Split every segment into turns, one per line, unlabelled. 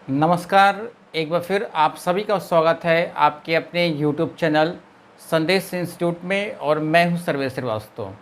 नमस्कार। एक बार फिर आप सभी का स्वागत है आपके अपने यूट्यूब चैनल संदेश इंस्टीट्यूट में और मैं हूं सर्वेश श्रीवास्तव।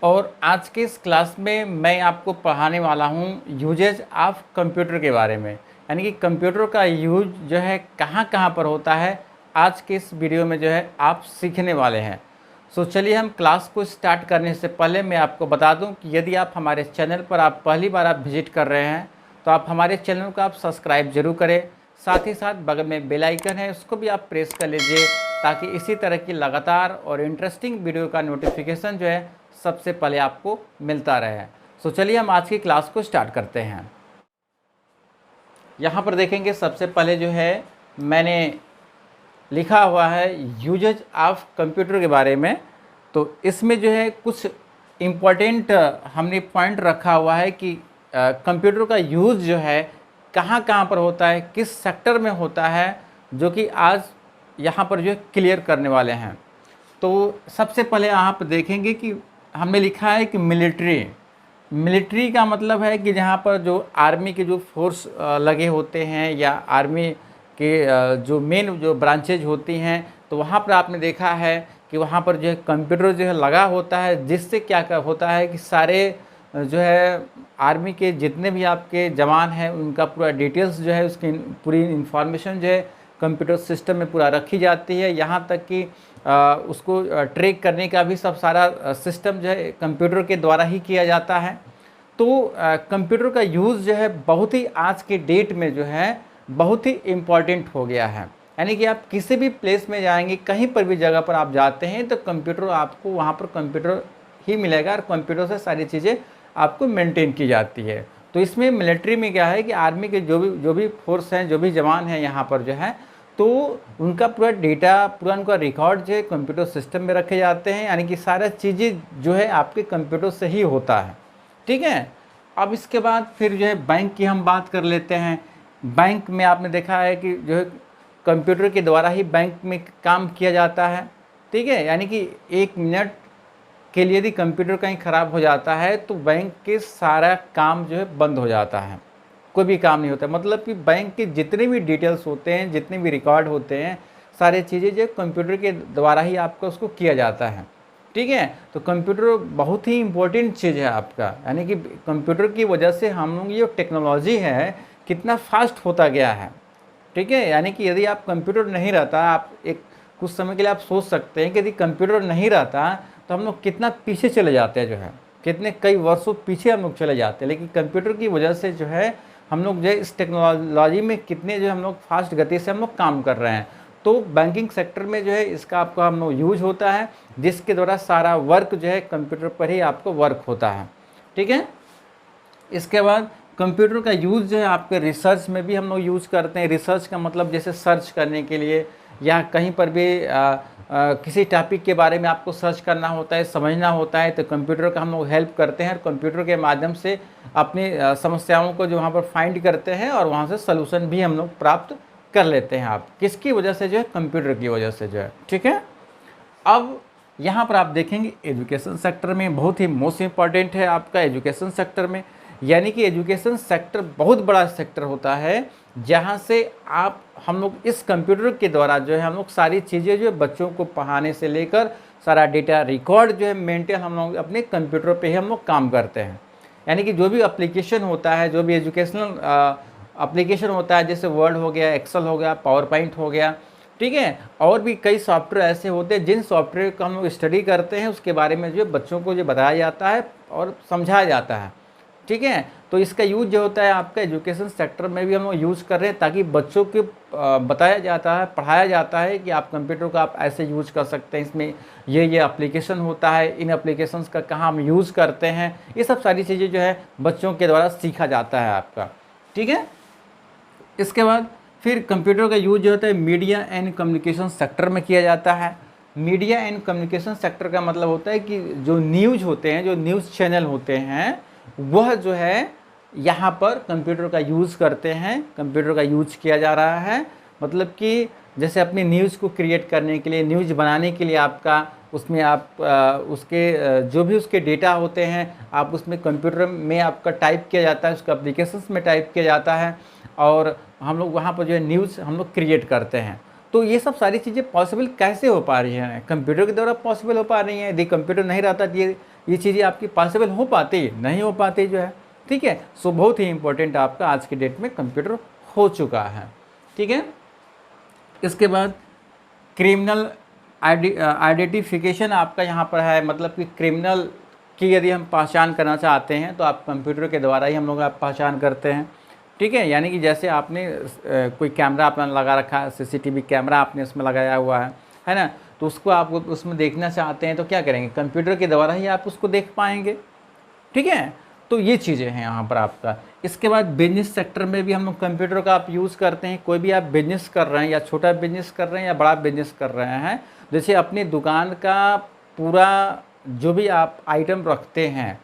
और आज के इस क्लास में मैं आपको पढ़ाने वाला हूं यूजेज ऑफ कंप्यूटर के बारे में, यानी कि कंप्यूटर का यूज जो है कहां कहां पर होता है। आज के इस वीडियो में जो है आप सीखने वाले हैं। सो चलिए हम क्लास को स्टार्ट करने से पहले मैं आपको बता दूं कि यदि आप हमारे चैनल पर आप पहली बार आप विजिट कर रहे हैं तो आप हमारे चैनल को आप सब्सक्राइब जरूर करें। साथ ही साथ बगल में बेल आइकन है, उसको भी आप प्रेस कर लीजिए ताकि इसी तरह की लगातार और इंटरेस्टिंग वीडियो का नोटिफिकेशन जो है सबसे पहले आपको मिलता रहे। सो चलिए हम आज की क्लास को स्टार्ट करते हैं। यहाँ पर देखेंगे सबसे पहले जो है मैंने लिखा हुआ है यूजेज ऑफ कंप्यूटर के बारे में। तो इसमें जो है कुछ इम्पोर्टेंट हमने पॉइंट रखा हुआ है कि कंप्यूटर का यूज़ जो है कहाँ कहाँ पर होता है, किस सेक्टर में होता है, जो कि आज यहाँ पर जो है क्लियर करने वाले हैं। तो सबसे पहले आप देखेंगे कि हमने लिखा है कि मिलिट्री का मतलब है कि जहाँ पर जो आर्मी के जो फोर्स लगे होते हैं या आर्मी के जो मेन जो ब्रांचेज होती हैं, तो वहाँ पर आपने देखा है कि वहाँ पर जो है कंप्यूटर जो है लगा होता है, जिससे क्या क्या होता है कि सारे जो है आर्मी के जितने भी आपके जवान हैं उनका पूरा डिटेल्स जो है उसकी पूरी इंफॉर्मेशन जो है कंप्यूटर सिस्टम में पूरा रखी जाती है। यहाँ तक कि उसको ट्रैक करने का भी सब सारा सिस्टम जो है कंप्यूटर के द्वारा ही किया जाता है। तो कंप्यूटर का यूज़ जो है बहुत ही आज के डेट में जो है बहुत ही इम्पॉर्टेंट हो गया है। यानी कि आप किसी भी प्लेस में जाएंगे, कहीं पर भी जगह पर आप जाते हैं तो कंप्यूटर आपको वहाँ पर कंप्यूटर ही मिलेगा और कंप्यूटर से सारी चीज़ें आपको मेंटेन की जाती है। तो इसमें मिलिट्री में क्या है कि आर्मी के जो भी फोर्स हैं, जो भी जवान हैं यहाँ पर जो है, तो उनका पूरा डेटा, पूरा उनका रिकॉर्ड जो है कंप्यूटर सिस्टम में रखे जाते हैं। यानी कि सारा चीज़ें जो है आपके कंप्यूटर से ही होता है। ठीक है। अब इसके बाद फिर जो है बैंक की हम बात कर लेते हैं। बैंक में आपने देखा है कि जो है कंप्यूटर के द्वारा ही बैंक में काम किया जाता है। ठीक है। यानी कि 1 मिनट के लिए यदि कंप्यूटर कहीं ख़राब हो जाता है तो बैंक के सारा काम जो है बंद हो जाता है, कोई भी काम नहीं होता। मतलब कि बैंक के जितने भी डिटेल्स होते हैं, जितने भी रिकॉर्ड होते हैं, सारी चीज़ें जो कंप्यूटर के द्वारा ही आपका उसको किया जाता है। ठीक है। तो कंप्यूटर बहुत ही इम्पोर्टेंट चीज़ है आपका, यानी कि कंप्यूटर की वजह से हम लोग ये टेक्नोलॉजी है कितना फास्ट होता गया है। ठीक है। यानी कि यदि आप कंप्यूटर नहीं रहता, आप एक कुछ समय के लिए आप सोच सकते हैं कि यदि कंप्यूटर नहीं रहता तो हम लोग कितना पीछे चले जाते हैं, जो है कितने कई वर्षों पीछे हम लोग चले जाते हैं। लेकिन कंप्यूटर की वजह से जो है हम लोग जो है इस टेक्नोलॉजी में कितने जो हम लोग फास्ट गति से हम लोग काम कर रहे हैं। तो बैंकिंग सेक्टर में जो है इसका आपका हम लोग यूज होता है, जिसके द्वारा सारा वर्क जो है कंप्यूटर पर ही आपको वर्क होता है। ठीक है। इसके बाद कंप्यूटर का यूज़ जो है आपके रिसर्च में भी हम लोग यूज़ करते हैं। रिसर्च का मतलब जैसे सर्च करने के लिए या कहीं पर भी किसी टॉपिक के बारे में आपको सर्च करना होता है, समझना होता है, तो कंप्यूटर का हम लोग हेल्प करते हैं और कंप्यूटर के माध्यम से अपनी समस्याओं को जो वहाँ पर फाइंड करते हैं और वहाँ से सलूशन भी हम लोग प्राप्त कर लेते हैं। आप किसकी वजह से जो है, कंप्यूटर की वजह से जो है। ठीक है। अब यहाँ पर आप देखेंगे एजुकेशन सेक्टर में बहुत ही मोस्ट इम्पॉर्टेंट है आपका एजुकेशन सेक्टर में। यानी कि एजुकेशन सेक्टर बहुत बड़ा सेक्टर होता है, जहाँ से आप हम लोग इस कंप्यूटर के द्वारा जो है हम लोग सारी चीज़ें जो है बच्चों को पढ़ाने से लेकर सारा डेटा रिकॉर्ड जो है मेंटेन हम लोग अपने कंप्यूटर पे ही हम लोग काम करते हैं। यानी कि जो भी एप्लीकेशन होता है, जो भी एजुकेशनल एप्लीकेशन होता है, जैसे वर्ड हो गया, एक्सेल हो गया, पावर पॉइंट हो गया, ठीक है, और भी कई सॉफ्टवेयर ऐसे होते हैं जिन सॉफ्टवेयर को हम लोग स्टडी करते हैं, उसके बारे में जो बच्चों को जो बताया जाता है और समझाया जाता है। ठीक है। तो इसका यूज जो होता है आपका एजुकेशन सेक्टर में भी हम लोग यूज़ कर रहे हैं, ताकि बच्चों को बताया जाता है, पढ़ाया जाता है कि आप कंप्यूटर का आप ऐसे यूज कर सकते हैं, इसमें ये एप्लीकेशन होता है, इन एप्लीकेशंस का कहाँ हम यूज़ करते हैं, ये सब सारी चीज़ें जो है बच्चों के द्वारा सीखा जाता है आपका। ठीक है। इसके बाद फिर कंप्यूटर का यूज जो होता है मीडिया एंड कम्युनिकेशन सेक्टर में किया जाता है। मीडिया एंड कम्युनिकेशन सेक्टर का मतलब होता है कि जो न्यूज़ होते हैं, जो न्यूज़ चैनल होते हैं, वह जो है यहाँ पर कंप्यूटर का यूज़ करते हैं, कंप्यूटर का यूज किया जा रहा है। मतलब कि जैसे अपनी न्यूज़ को क्रिएट करने के लिए, न्यूज़ बनाने के लिए आपका उसमें आप उसके जो भी उसके डेटा होते हैं आप उसमें कंप्यूटर में आपका टाइप किया जाता है, उसका एप्लीकेशंस में टाइप किया जाता है और हम लोग वहाँ पर जो है न्यूज़ हम लोग क्रिएट करते हैं। तो ये सब सारी चीज़ें पॉसिबल कैसे हो पा रही हैं? कंप्यूटर के द्वारा पॉसिबल हो पा रही हैं। यदि कंप्यूटर नहीं रहता तो ये चीज़ें आपकी पॉसिबल हो पाती, नहीं हो पाती जो है। ठीक है, सो बहुत ही इंपॉर्टेंट आपका आज के डेट में कंप्यूटर हो चुका है। ठीक है, इसके बाद क्रिमिनल आइडेंटिफिकेशन आपका यहाँ पर है, मतलब कि क्रिमिनल की यदि हम पहचान करना चाहते हैं तो आप कंप्यूटर के द्वारा ही हम लोग आप पहचान करते हैं। ठीक है, यानी कि जैसे आपने कोई कैमरा अपना लगा रखा है, सीसीटीवी कैमरा आपने उसमें लगाया हुआ है ना, तो उसको आप उसमें देखना चाहते हैं तो क्या करेंगे, कंप्यूटर के द्वारा ही आप उसको देख पाएंगे। ठीक है, तो ये चीज़ें हैं यहाँ पर आपका। इसके बाद बिजनेस सेक्टर में भी हम लोग कंप्यूटर का आप यूज़ करते हैं। कोई भी आप बिजनेस कर रहे हैं, या छोटा बिजनेस कर रहे हैं या बड़ा बिजनेस कर रहे हैं, जैसे अपनी दुकान का पूरा जो भी आप आइटम रखते हैं,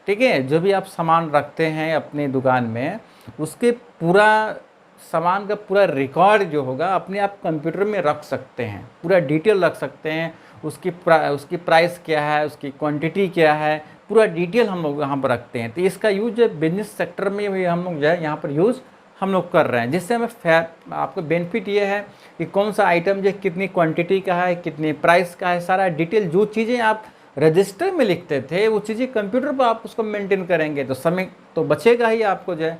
ठीक है, जो भी आप सामान रखते हैं अपनी दुकान में, उसके पूरा सामान का पूरा रिकॉर्ड जो होगा अपने आप कंप्यूटर में रख सकते हैं, पूरा डिटेल रख सकते हैं। उसकी प्राइस क्या है, उसकी क्वांटिटी क्या है, पूरा डिटेल हम लोग यहाँ पर रखते हैं। तो इसका यूज बिजनेस सेक्टर में भी हम लोग जो है यहाँ पर यूज़ हम लोग कर रहे हैं, जिससे हमें आपको बेनिफिट ये है कि कौन सा आइटम जो कितनी क्वांटिटी का है, कितनी प्राइस का है, सारा डिटेल जो चीज़ें आप रजिस्टर में लिखते थे वो चीज़ें कंप्यूटर पर आप उसको मेंटेन करेंगे तो समय तो बचेगा ही आपको जो है।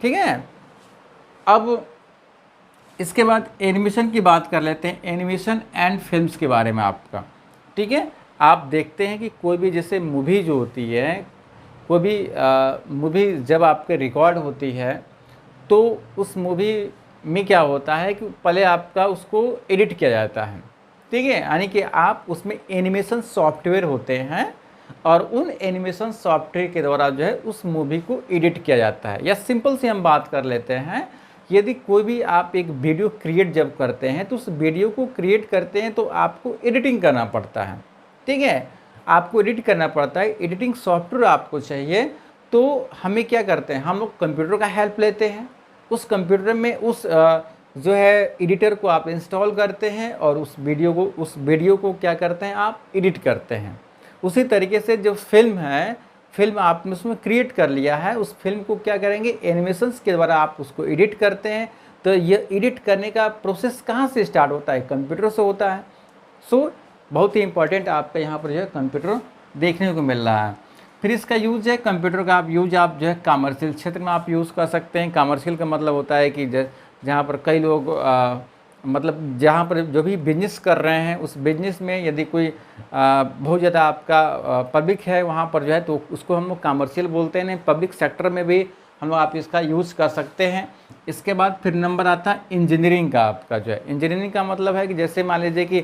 ठीक है, अब इसके बाद एनिमेशन की बात कर लेते हैं, एनिमेशन एंड फिल्म्स के बारे में आपका। ठीक है, आप देखते हैं कि कोई भी जैसे मूवी जो होती है, कोई भी मूवी जब आपके रिकॉर्ड होती है तो उस मूवी में क्या होता है कि पहले आपका उसको एडिट किया जाता है। ठीक है, यानी कि आप उसमें एनिमेशन सॉफ्टवेयर होते हैं और उन एनिमेशन सॉफ्टवेयर के द्वारा जो है उस मूवी को एडिट किया जाता है। या सिंपल सी हम बात कर लेते हैं, यदि कोई भी आप एक वीडियो क्रिएट जब करते हैं तो उस वीडियो को क्रिएट करते हैं तो आपको एडिटिंग करना पड़ता है। ठीक है, आपको एडिट करना पड़ता है, एडिटिंग सॉफ्टवेयर आपको चाहिए। तो हमें क्या करते हैं, हम लोग कंप्यूटर का हेल्प लेते हैं। उस कंप्यूटर में उस जो है एडिटर को आप इंस्टॉल करते हैं और उस वीडियो को क्या करते हैं, आप एडिट करते हैं। उसी तरीके से जो फिल्म है, फिल्म आपने उसमें क्रिएट कर लिया है, उस फिल्म को क्या करेंगे, एनिमेशंस के द्वारा आप उसको एडिट करते हैं। तो ये एडिट करने का प्रोसेस कहाँ से स्टार्ट होता है, कंप्यूटर से होता है। सो बहुत ही इंपॉर्टेंट आपका यहाँ पर जो है कंप्यूटर देखने को मिल रहा है। फिर इसका यूज़ है, कंप्यूटर का आप जो है कमर्शियल क्षेत्र में आप यूज़ कर सकते हैं। कमर्शियल का मतलब होता है कि जहाँ पर कई लोग मतलब जहाँ पर जो भी बिजनेस कर रहे हैं उस बिजनेस में यदि कोई बहुत ज़्यादा आपका पब्लिक है वहाँ पर जो है तो उसको हम लोग कमर्शियल बोलते हैं। पब्लिक सेक्टर में भी हम लोग आप इसका यूज़ कर सकते हैं। इसके बाद फिर नंबर आता है इंजीनियरिंग का। आपका जो है इंजीनियरिंग का मतलब है कि जैसे मान लीजिए कि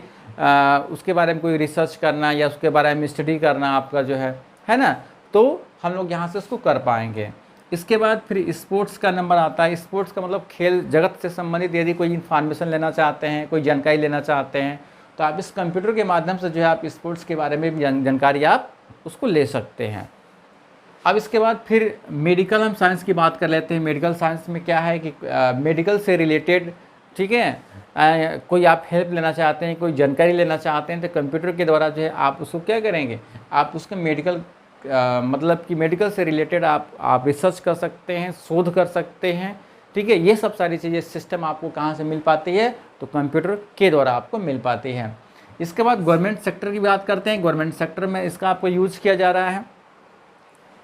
उसके बारे में कोई रिसर्च करना या उसके बारे में स्टडी करना आपका जो है ना, तो हम लोग यहाँ से उसको कर पाएंगे। इसके बाद फिर स्पोर्ट्स का नंबर आता है। स्पोर्ट्स का मतलब खेल जगत से संबंधित यदि कोई इन्फॉर्मेशन लेना चाहते हैं, कोई जानकारी लेना चाहते हैं तो आप इस कंप्यूटर के माध्यम से जो है आप स्पोर्ट्स के बारे में भी जानकारी आप उसको ले सकते हैं। अब इसके बाद फिर मेडिकल हम साइंस की बात कर लेते हैं। मेडिकल साइंस में क्या है कि मेडिकल से रिलेटेड, ठीक है, कोई आप हेल्प लेना चाहते हैं, कोई जानकारी लेना चाहते हैं तो कंप्यूटर के द्वारा जो है आप उसको क्या करेंगे, आप उसके मेडिकल मतलब कि मेडिकल से रिलेटेड आप रिसर्च कर सकते हैं, शोध कर सकते हैं। ठीक है, ये सब सारी चीज़ें सिस्टम आपको कहाँ से मिल पाती है, तो कंप्यूटर के द्वारा आपको मिल पाती है। इसके बाद गवर्नमेंट सेक्टर की बात करते हैं। गवर्नमेंट सेक्टर में इसका आपको यूज़ किया जा रहा है।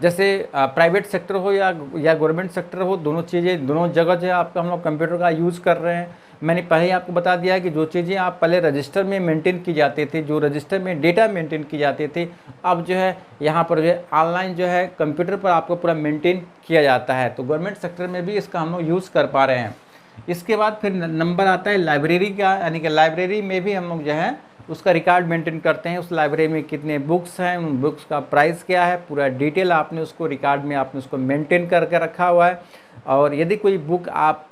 जैसे प्राइवेट सेक्टर हो या गवर्नमेंट सेक्टर हो, दोनों जगह जो है आपका हम लोग कंप्यूटर का यूज़ कर रहे हैं। मैंने पहले ही आपको बता दिया है कि जो चीज़ें आप पहले रजिस्टर में मेंटेन की जाती थी, जो रजिस्टर में डेटा मेंटेन की जाती थी, अब जो है यहाँ पर जो है ऑनलाइन जो है कंप्यूटर पर आपको पूरा मेंटेन किया जाता है। तो गवर्नमेंट सेक्टर में भी इसका हम लोग यूज़ कर पा रहे हैं। इसके बाद फिर नंबर आता है लाइब्रेरी का, यानी कि लाइब्रेरी में भी हम लोग जो है उसका रिकॉर्ड मेंटेन करते हैं। उस लाइब्रेरी में कितने बुक्स हैं, उन बुक्स का प्राइस क्या है, पूरा डिटेल आपने उसको रिकॉर्ड में आपने उसको मेंटेन करके रखा हुआ है। और यदि कोई बुक आप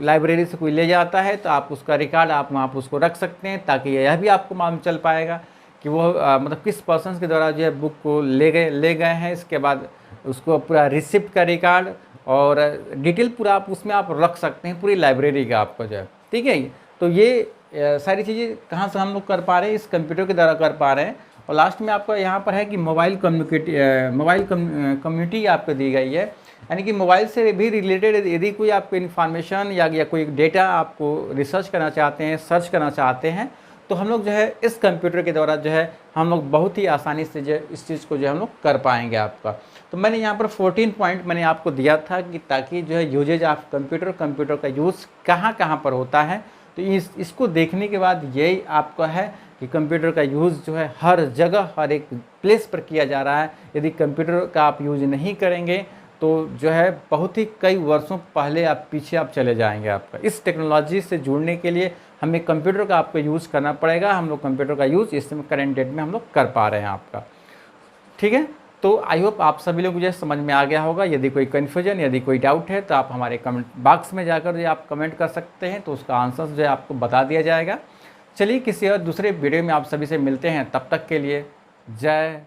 लाइब्रेरी से कोई ले जाता है तो आप उसका रिकॉर्ड आप वहाँ पर उसको रख सकते हैं, ताकि यह भी आपको मालूम चल पाएगा कि वो मतलब किस पर्सन के द्वारा जो है बुक को ले गए हैं। इसके बाद उसको पूरा रिसिप्ट का रिकॉर्ड और डिटेल पूरा आप उसमें आप रख सकते हैं, पूरी लाइब्रेरी का आपको जो है। ठीक है, तो ये सारी चीज़ें कहाँ से हम लोग कर पा रहे हैं, इस कंप्यूटर के द्वारा कर पा रहे हैं। और लास्ट में आपका यहाँ पर है कि मोबाइल कम्युनिटी आपको दी गई है। यानी कि मोबाइल से भी रिलेटेड यदि कोई आपको इन्फॉर्मेशन या कोई डेटा आपको रिसर्च करना चाहते हैं, सर्च करना चाहते हैं, तो हम लोग जो है इस कंप्यूटर के द्वारा जो है हम लोग बहुत ही आसानी से जो इस चीज़ को जो हम लोग कर पाएंगे आपका। तो मैंने यहाँ पर 14 पॉइंट मैंने आपको दिया था कि ताकि जो है यूजेज ऑफ कंप्यूटर का यूज़ कहाँ कहाँ पर होता है। तो इसको देखने के बाद यही आपका है कि कंप्यूटर का यूज़ जो है हर जगह हर एक प्लेस पर किया जा रहा है। यदि कंप्यूटर का आप यूज़ नहीं करेंगे तो जो है बहुत ही कई वर्षों पहले आप पीछे आप चले जाएंगे। आपका इस टेक्नोलॉजी से जुड़ने के लिए हमें कंप्यूटर का आपको यूज़ करना पड़ेगा। हम लोग कंप्यूटर का यूज़ इस समय करंट डेट में हम लोग कर पा रहे हैं आपका। ठीक है, तो आई होप आप सभी लोग मुझे समझ में आ गया होगा। यदि कोई कन्फ्यूजन, यदि कोई डाउट है तो आप हमारे कमेंट बॉक्स में जाकर जो आप कमेंट कर सकते हैं, तो उसका आंसर जो है आपको बता दिया जाएगा। चलिए किसी और दूसरे वीडियो में आप सभी से मिलते हैं, तब तक के लिए जय